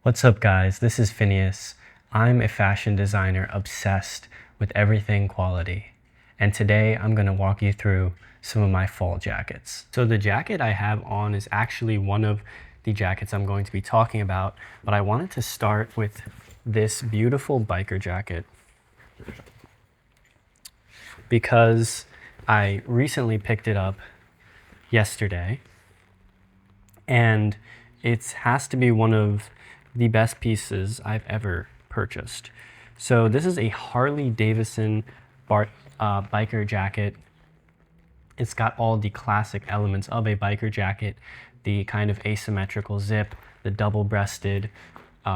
What's up, guys? This is Phineas. I'm a fashion designer obsessed with everything quality. And today I'm going to walk you through some of my fall jackets. So the jacket I have on is actually one of the jackets I'm going to be talking about, but I wanted to start with this beautiful biker jacket because I recently picked it up yesterday, and it has to be one of the best pieces I've ever purchased. So this is a Harley-Davidson biker jacket. It's got all the classic elements of a biker jacket, the kind of asymmetrical zip, the double-breasted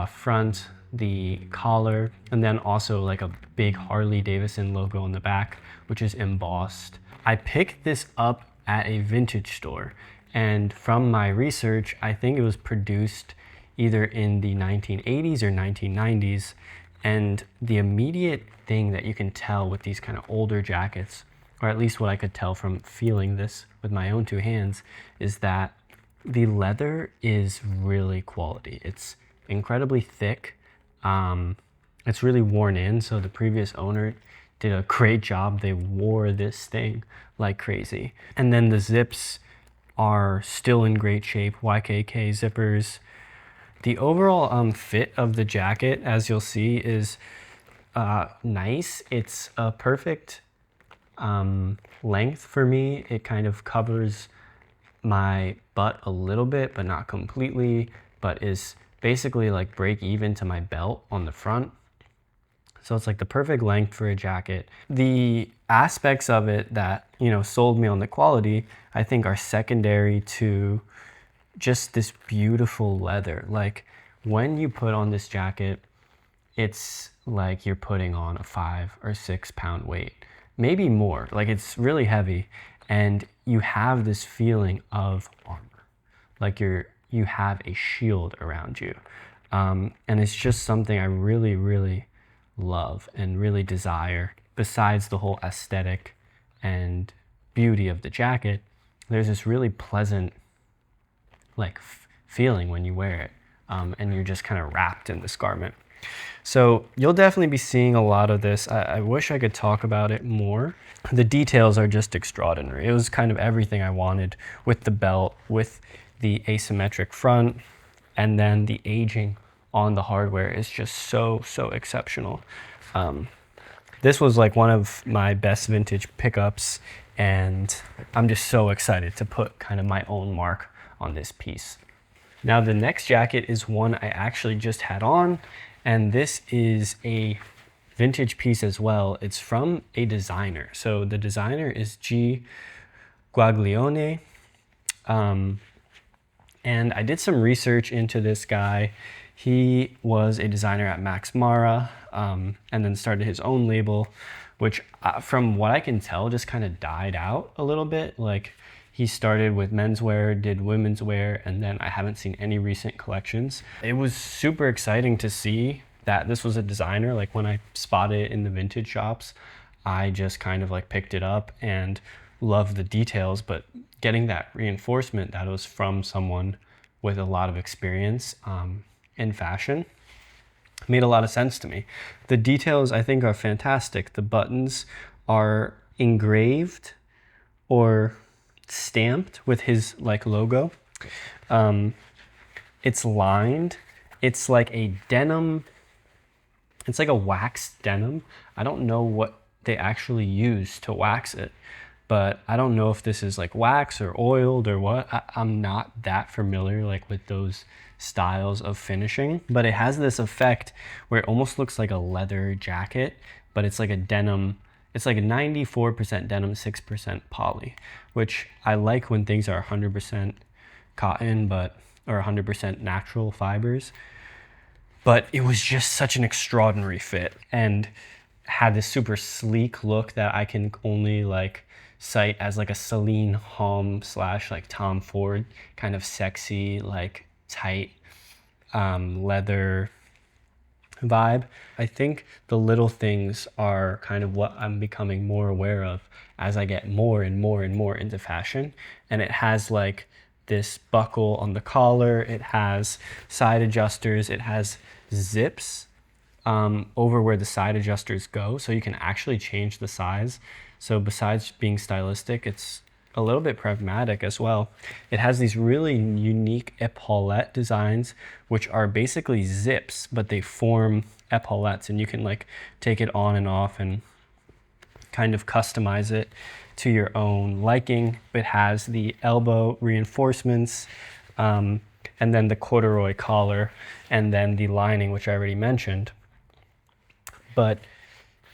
front, the collar, and then also like a big Harley-Davidson logo on the back, which is embossed. I picked this up at a vintage store, and from my research, I think it was produced either in the 1980s or 1990s. And the immediate thing that you can tell with these kind of older jackets, or at least what I could tell from feeling this with my own two hands, is that the leather is really quality. It's incredibly thick. It's really worn in, so the previous owner did a great job. They wore this thing like crazy. And then the zips are still in great shape, YKK zippers. The overall fit of the jacket, as you'll see, is nice. It's a perfect length for me. It kind of covers my butt a little bit, but not completely, but is basically like break even to my belt on the front. So it's like the perfect length for a jacket. The aspects of it that, sold me on the quality, I think are secondary to just this beautiful leather. Like when you put on this jacket, it's like you're putting on a 5 or 6 pound weight, maybe more. Like it's really heavy, and you have this feeling of armor, like you have a shield around you. And it's just something I really, really love and really desire. Besides the whole aesthetic and beauty of the jacket, there's this really pleasant feeling when you wear it, and you're just kind of wrapped in this garment. So you'll definitely be seeing a lot of this. I wish I could talk about it more. The details are just extraordinary. It was kind of everything I wanted, with the belt, with the asymmetric front, and then the aging on the hardware is just so exceptional. This was like one of my best vintage pickups, and I'm just so excited to put kind of my own mark on this piece. Now the next jacket is one I actually just had on, and this is a vintage piece as well. It's from a designer. So the designer is G. Guaglione. And I did some research into this guy. He was a designer at Max Mara, and then started his own label, which from what I can tell just kind of died out a little bit. Like he started with menswear, did women's wear, and then I haven't seen any recent collections. It was super exciting to see that this was a designer. Like when I spotted it in the vintage shops, I just kind of like picked it up and loved the details, but getting that reinforcement that it was from someone with a lot of experience in fashion made a lot of sense to me. The details I think are fantastic. The buttons are engraved or stamped with his like logo. It's lined. It's like a denim. It's like a waxed denim. I don't know what they actually use to wax it, but I don't know if this is like wax or oiled or what. I'm not that familiar like with those styles of finishing, but it has this effect where it almost looks like a leather jacket, but it's like a denim. It's like a 94% denim, 6% poly, which I like when things are 100% cotton, or 100% natural fibers. But it was just such an extraordinary fit and had this super sleek look that I can only like cite as like a Celine Homme / like Tom Ford kind of sexy, like tight leather vibe. I think the little things are kind of what I'm becoming more aware of as I get more and more into fashion. And it has like this buckle on the collar. It has side adjusters. It has zips over where the side adjusters go, so you can actually change the size. So besides being stylistic, it's a little bit pragmatic as well. It has these really unique epaulette designs, which are basically zips, but they form epaulettes, and you can like take it on and off and kind of customize it to your own liking. It has the elbow reinforcements, and then the corduroy collar, and then the lining, which I already mentioned. But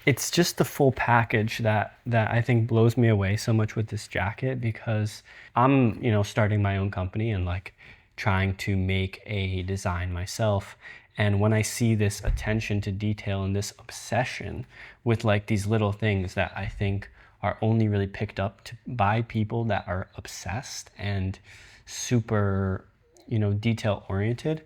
it's just the full package that I think blows me away so much with this jacket, because I'm, starting my own company and like trying to make a design myself. And when I see this attention to detail and this obsession with like these little things that I think are only really picked up by people that are obsessed and super, detail oriented,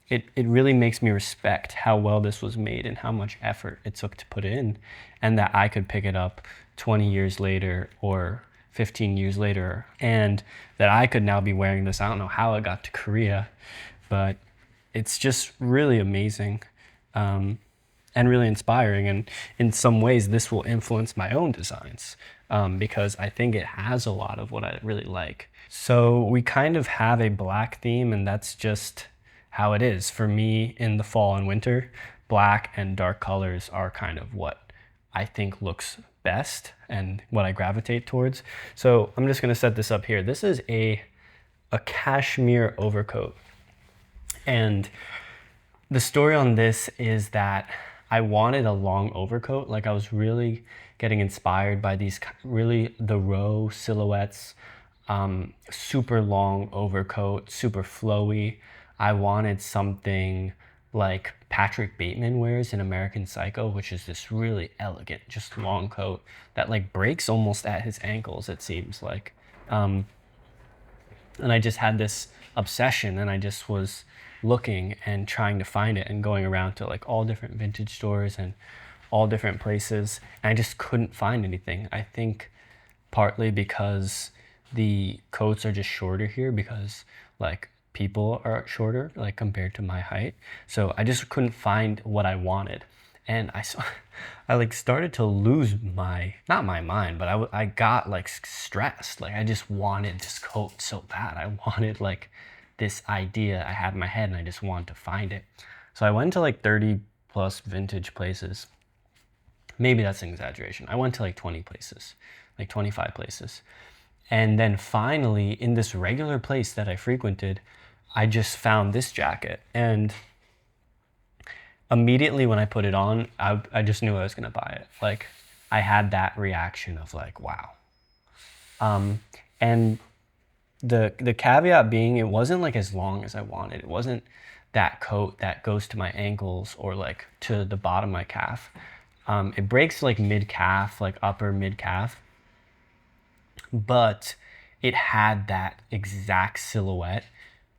it really makes me respect how well this was made and how much effort it took to put in, and that I could pick it up 20 years later or 15 years later, and that I could now be wearing this. I don't know how it got to Korea, but it's just really amazing, and really inspiring. And in some ways, this will influence my own designs, because I think it has a lot of what I really like. So we kind of have a black theme, and that's just how it is. For me, in the fall and winter, black and dark colors are kind of what I think looks best and what I gravitate towards. So I'm just gonna set this up here. This is a cashmere overcoat. And the story on this is that I wanted a long overcoat. Like, I was really getting inspired by these really the row silhouettes, super long overcoat, super flowy. I wanted something like Patrick Bateman wears in American Psycho, which is this really elegant, just long coat that like breaks almost at his ankles, it seems like. And I just had this obsession, and I just was looking and trying to find it and going around to like all different vintage stores and all different places. And I just couldn't find anything. I think partly because the coats are just shorter here, because like people are shorter, like compared to my height. So I just couldn't find what I wanted. And I like started to lose not my mind, but I got like stressed. Like, I just wanted this coat so bad. I wanted like this idea I had in my head, and I just wanted to find it. So I went to like 30 plus vintage places. Maybe that's an exaggeration. I went to like 20 places, like 25 places. And then finally, in this regular place that I frequented, I just found this jacket. And immediately when I put it on, I just knew I was gonna buy it. Like, I had that reaction of like, wow. And the caveat being, it wasn't like as long as I wanted. It wasn't that coat that goes to my ankles or like to the bottom of my calf. It breaks like mid-calf, like upper mid-calf. But it had that exact silhouette,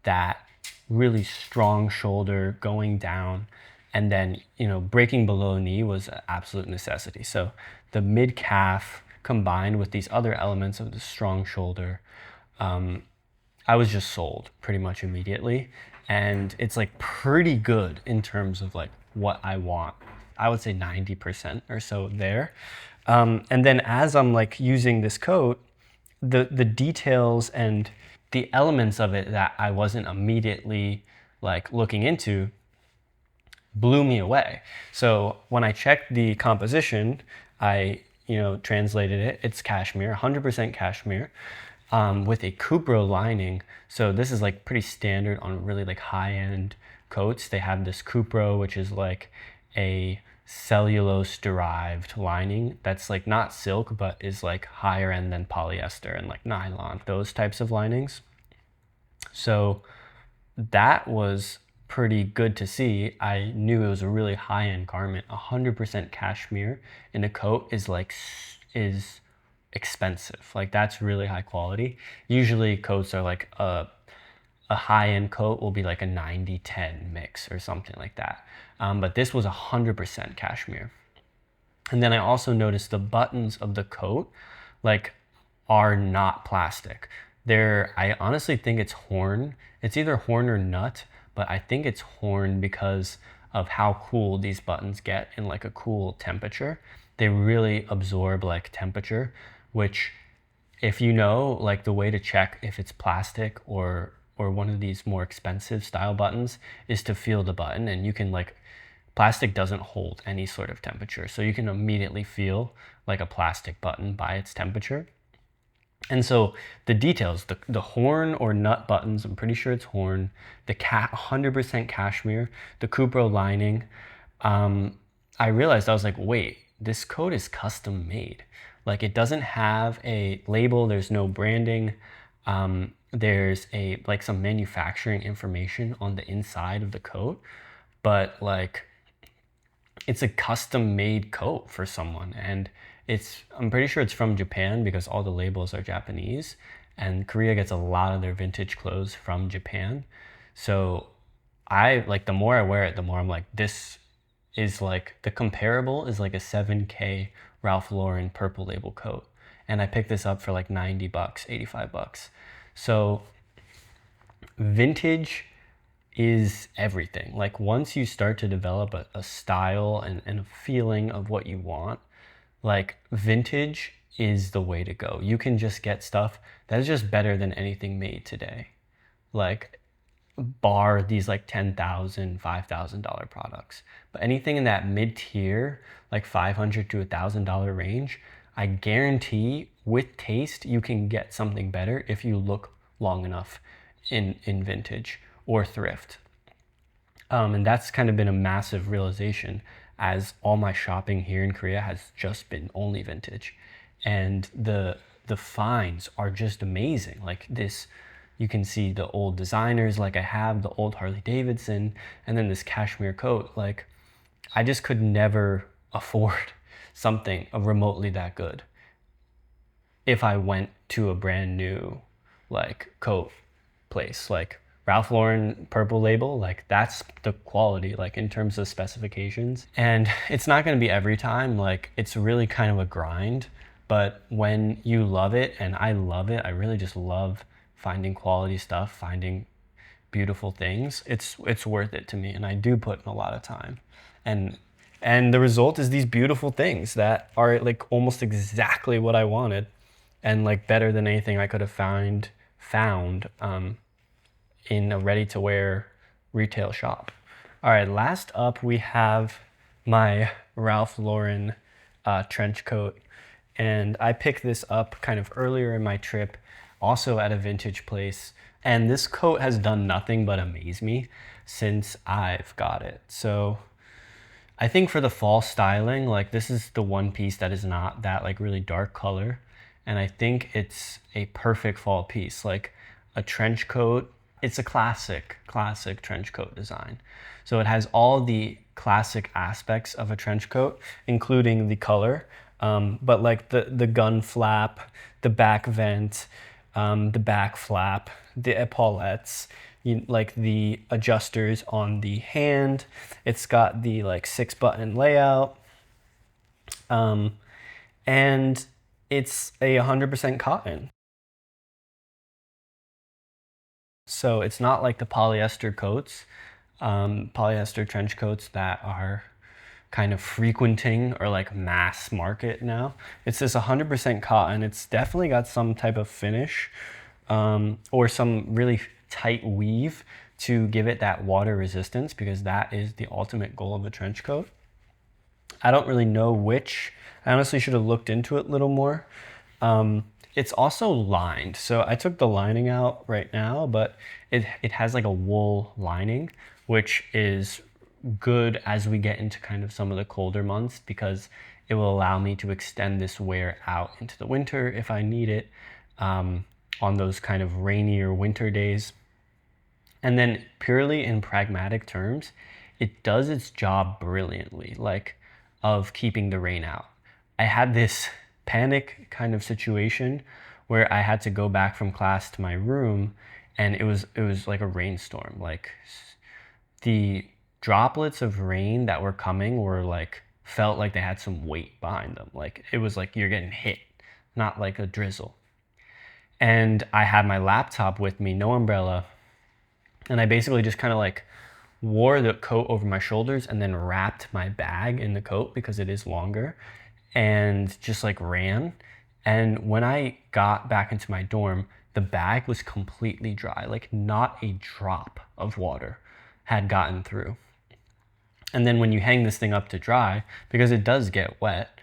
that really strong shoulder going down, and then, breaking below knee was an absolute necessity. So the mid-calf combined with these other elements of the strong shoulder, I was just sold pretty much immediately. And it's like pretty good in terms of like what I want. I would say 90% or so there. And then as I'm like using this coat, the details and the elements of it that I wasn't immediately like looking into blew me away. So when I checked the composition, I translated it. It's cashmere, 100% cashmere, with a cupro lining. So this is like pretty standard on really like high-end coats. They have this cupro, which is like a cellulose derived lining that's like not silk, but is like higher end than polyester and like nylon, those types of linings. So that was pretty good to see. I knew it was a really high-end garment. 100% cashmere in a coat is expensive. Like, that's really high quality. Usually coats are like a high-end coat will be like a 90-10 mix or something like that. But this was 100% cashmere. And then I also noticed the buttons of the coat like are not plastic. I honestly think it's horn. It's either horn or nut, but I think it's horn because of how cool these buttons get in like a cool temperature. They really absorb like temperature, which if you know like the way to check if it's plastic or one of these more expensive style buttons is to feel the button, and you can like plastic doesn't hold any sort of temperature, so you can immediately feel like a plastic button by its temperature. And so the details, the horn or nut buttons, I'm pretty sure it's horn, the 100% cashmere, the Cupro lining. I realized, I was like, wait, this coat is custom made. Like it doesn't have a label, there's no branding. There's like some manufacturing information on the inside of the coat, but like it's a custom made coat for someone, and I'm pretty sure it's from Japan because all the labels are Japanese, and Korea gets a lot of their vintage clothes from Japan. So I like, the more I wear it, the more I'm like, this is like, the comparable is like a 7K Ralph Lauren purple label coat, and I picked this up for like 90 bucks, 85 bucks. So vintage is everything. Like once you start to develop a style and a feeling of what you want, like vintage is the way to go. You can just get stuff that is just better than anything made today. Like bar these like $10,000, $5,000 products. But anything in that mid tier, like $500 to $1,000 range, I guarantee with taste, you can get something better if you look long enough in vintage or thrift. And that's kind of been a massive realization, as all my shopping here in Korea has just been only vintage. And the finds are just amazing. Like this, you can see the old designers, like I have the old Harley-Davidson, and then this cashmere coat. Like I just could never afford something remotely that good if I went to a brand new like coat place. Like Ralph Lauren purple label, like that's the quality, like in terms of specifications. And it's not going to be every time, like it's really kind of a grind, but when you love it, and I love it, I really just love finding quality stuff, finding beautiful things. It's worth it to me, and I do put in a lot of time. And the result is these beautiful things that are like almost exactly what I wanted, and like better than anything I could have found in a ready-to-wear retail shop. All right, last up we have my Ralph Lauren trench coat, and I picked this up kind of earlier in my trip, also at a vintage place, and this coat has done nothing but amaze me since I've got it. So I think for the fall styling, like this is the one piece that is not that like really dark color, and I think it's a perfect fall piece. Like a trench coat, it's a classic trench coat design. So it has all the classic aspects of a trench coat, including the color, but like the gun flap, the back vent, the back flap, the epaulettes, like the adjusters on the hand. It's got the like 6-button layout, and it's a 100% cotton. So it's not like the polyester coats, polyester trench coats that are kind of frequenting or like mass market now. It's this 100% cotton. It's definitely got some type of finish, or some really tight weave to give it that water resistance, because that is the ultimate goal of a trench coat. I don't really know which. I honestly should have looked into it a little more. It's also lined. So I took the lining out right now, but it has like a wool lining, which is good as we get into kind of some of the colder months, because it will allow me to extend this wear out into the winter if I need it, on those kind of rainier winter days. And then purely in pragmatic terms, it does its job brilliantly, like of keeping the rain out. I had this panic kind of situation where I had to go back from class to my room, and it was like a rainstorm. Like the droplets of rain that were coming were like, felt like they had some weight behind them. Like it was like you're getting hit, not like a drizzle. And I had my laptop with me, no umbrella. And I basically just kind of like wore the coat over my shoulders and then wrapped my bag in the coat because it is longer, and just like ran. And when I got back into my dorm, the bag was completely dry, like not a drop of water had gotten through. And then when you hang this thing up to dry, because it does get wet,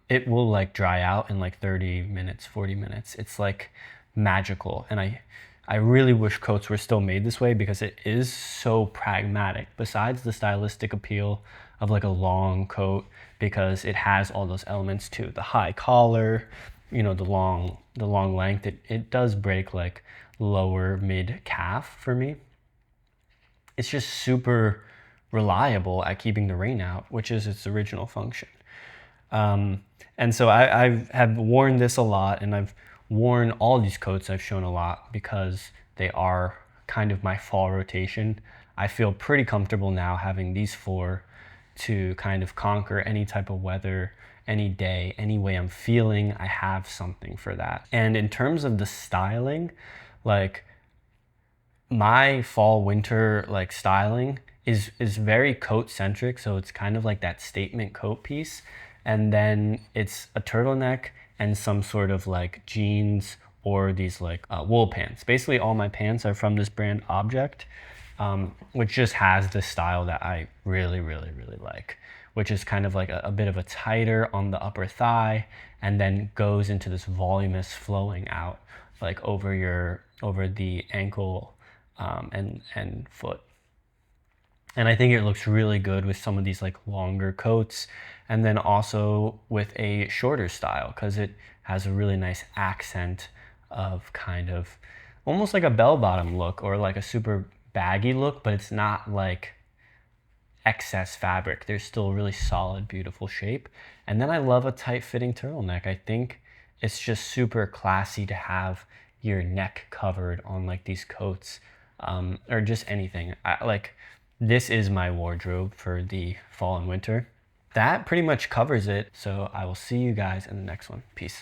it will like dry out in like 30 minutes, 40 minutes. It's like magical. And I really wish coats were still made this way because it is so pragmatic. Besides the stylistic appeal of like a long coat, because it has all those elements too. The high collar, you know, the long length, it does break like lower mid calf for me. It's just super reliable at keeping the rain out, which is its original function. And so I have worn this a lot, and I've worn all these coats I've shown a lot because they are kind of my fall rotation. I feel pretty comfortable now having these 4 to kind of conquer any type of weather, any day, any way I'm feeling. I have something for that. And in terms of the styling, like my fall winter like styling is very coat centric, so it's kind of like that statement coat piece, and then it's a turtleneck and some sort of like jeans or these like wool pants. Basically all my pants are from this brand Object, which just has the style that I really like, which is kind of like a bit of a tighter on the upper thigh, and then goes into this voluminous flowing out like over the ankle and foot. And I think it looks really good with some of these like longer coats, and then also with a shorter style because it has a really nice accent of kind of almost like a bell-bottom look or like a super baggy look, but it's not like excess fabric. There's still a really solid, beautiful shape. And then I love a tight-fitting turtleneck. I think it's just super classy to have your neck covered on like these coats, or just anything. This is my wardrobe for the fall and winter. That pretty much covers it. So I will see you guys in the next one. Peace.